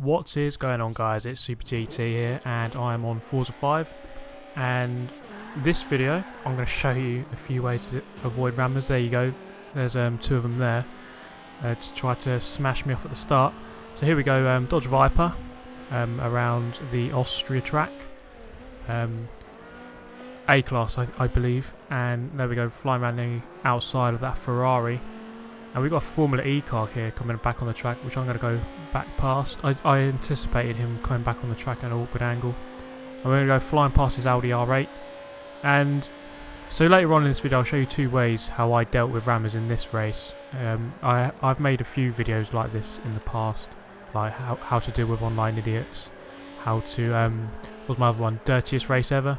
What is going on, guys? It's Super GT here and I'm on Forza 5, and this video I'm going to show you a few ways to avoid rammers. There you go, there's two of them there to try to smash me off at the start. So here we go, Dodge Viper around the Austria track, A-class I believe, and there we go, flying around the outside of that Ferrari. And we've got a Formula E car here coming back on the track, which I'm going to go back past. I anticipated him coming back on the track at an awkward angle. I'm going to go flying past his Audi R8. And so later on in this video I'll show you two ways how I dealt with rammers in this race. I've made a few videos like this in the past, like how to deal with online idiots, how to, what was my other one, dirtiest race ever.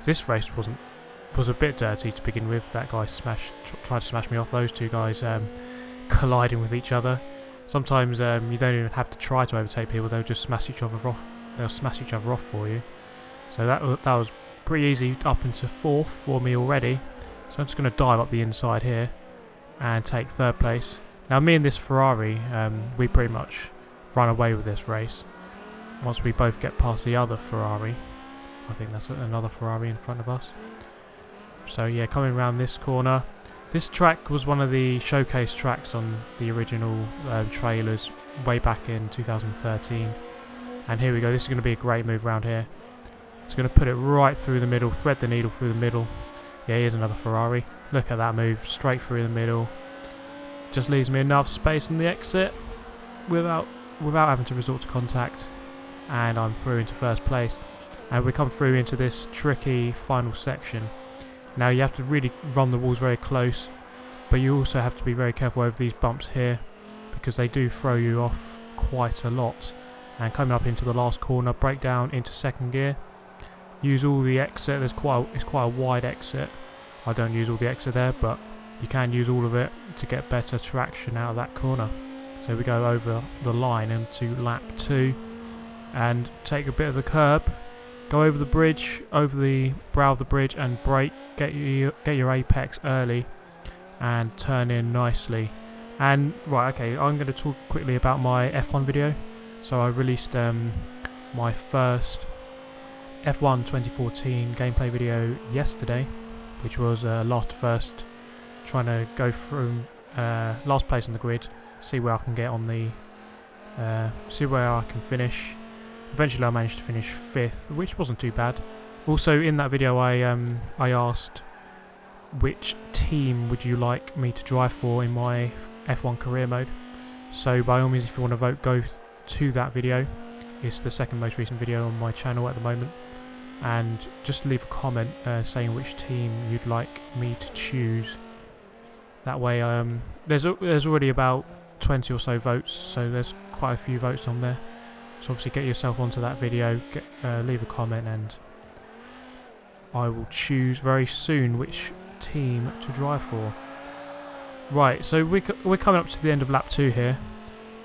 This race was a bit dirty to begin with. That guy tried to smash me off. Those two guys colliding with each other. Sometimes you don't even have to try to overtake people. They'll just smash each other off. They'll smash each other off for you. So that was pretty easy up into fourth for me already. So I'm just going to dive up the inside here and take third place. Now me and this Ferrari, we pretty much run away with this race. Once we both get past the other Ferrari. I think that's another Ferrari in front of us. So yeah, coming around this corner. This track was one of the showcase tracks on the original trailers way back in 2013. And here we go, this is going to be a great move around here. It's going to put it right through the middle, thread the needle through the middle. Yeah, here's another Ferrari. Look at that move, straight through the middle. Just leaves me enough space on the exit without having to resort to contact. And I'm through into first place. And we come through into this tricky final section. Now you have to really run the walls very close, but you also have to be very careful over these bumps here, because they do throw you off quite a lot. And coming up into the last corner, brake down into second gear, use all the exit. It's quite a wide exit. I don't use all the exit there, but you can use all of it to get better traction out of that corner. So we go over the line into lap 2 and take a bit of the curb. Go over the bridge, over the brow of the bridge, and brake. Get your apex early, and turn in nicely. And right, okay, I'm going to talk quickly about my F1 video. So I released my first F1 2014 gameplay video yesterday, which was last first, trying to go through last place on the grid, see where I can get on the, see where I can finish. Eventually I managed to finish 5th, which wasn't too bad. Also in that video I asked which team would you like me to drive for in my F1 career mode. So by all means, if you want to vote, go to that video. It's the second most recent video on my channel at the moment. And just leave a comment saying which team you'd like me to choose. That way there's already about 20 or so votes, so there's quite a few votes on there. So obviously get yourself onto that video, leave a comment, and I will choose very soon which team to drive for. Right, so we're coming up to the end of lap 2 here,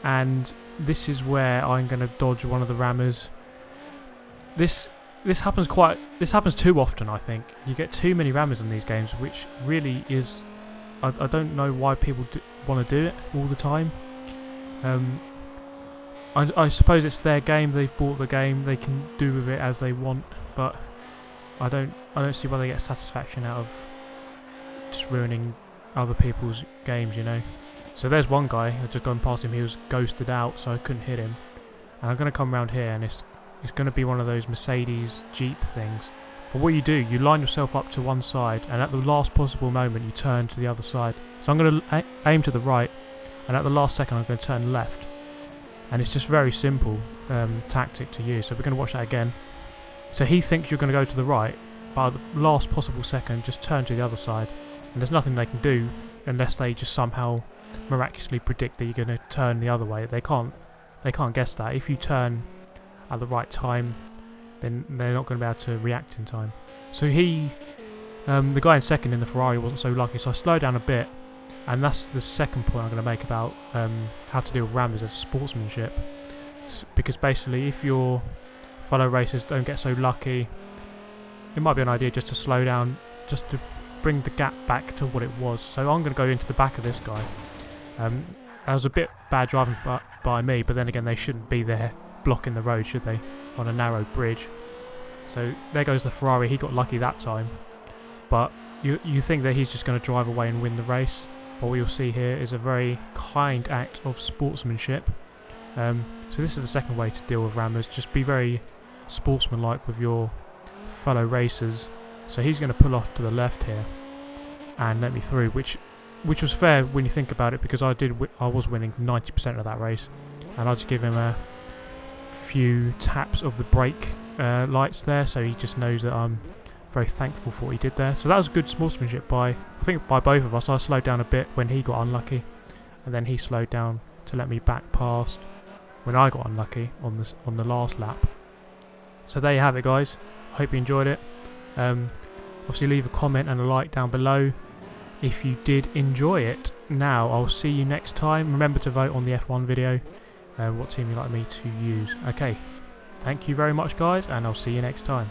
and this is where I'm going to dodge one of the rammers. This happens too often, I think. You get too many rammers in these games, which really is, I don't know why people want to do it all the time. I suppose it's their game, they've bought the game, they can do with it as they want, but I don't see why they get satisfaction out of just ruining other people's games, you know. So there's one guy, I've just gone past him, he was ghosted out, so I couldn't hit him. And I'm going to come around here, and it's going to be one of those Mercedes Jeep things. But what you do, you line yourself up to one side, and at the last possible moment you turn to the other side. So I'm going to aim to the right, and at the last second I'm going to turn left. And it's just very simple tactic to use. So we're going to watch that again. So he thinks you're going to go to the right, but at the last possible second just turn to the other side. And there's nothing they can do unless they just somehow miraculously predict that you're going to turn the other way. They can't guess that. If you turn at the right time, then they're not going to be able to react in time. So the guy in second in the Ferrari wasn't so lucky, so I slowed down a bit. And that's the second point I'm going to make about how to deal with rammers as sportsmanship. Because basically, if your fellow racers don't get so lucky, it might be an idea just to slow down, just to bring the gap back to what it was. So I'm going to go into the back of this guy. That was a bit bad driving by me, but then again they shouldn't be there blocking the road, should they, on a narrow bridge. So there goes the Ferrari. He got lucky that time, but you think that he's just going to drive away and win the race. What we'll see here is a very kind act of sportsmanship. So this is the second way to deal with rammers. Just be very sportsmanlike with your fellow racers. So he's going to pull off to the left here and let me through, which was fair when you think about it, because I was winning 90% of that race, and I just give him a few taps of the brake lights there, so he just knows that I'm very thankful for what he did there. So that was good sportsmanship I think by both of us. I slowed down a bit when he got unlucky, and then he slowed down to let me back past when I got unlucky on the last lap. So there you have it, guys. I hope you enjoyed it. Obviously leave a comment and a like down below if you did enjoy it. Now I'll see you next time. Remember to vote on the F1 video what team you'd like me to use. Okay, thank you very much, guys, and I'll see you next time.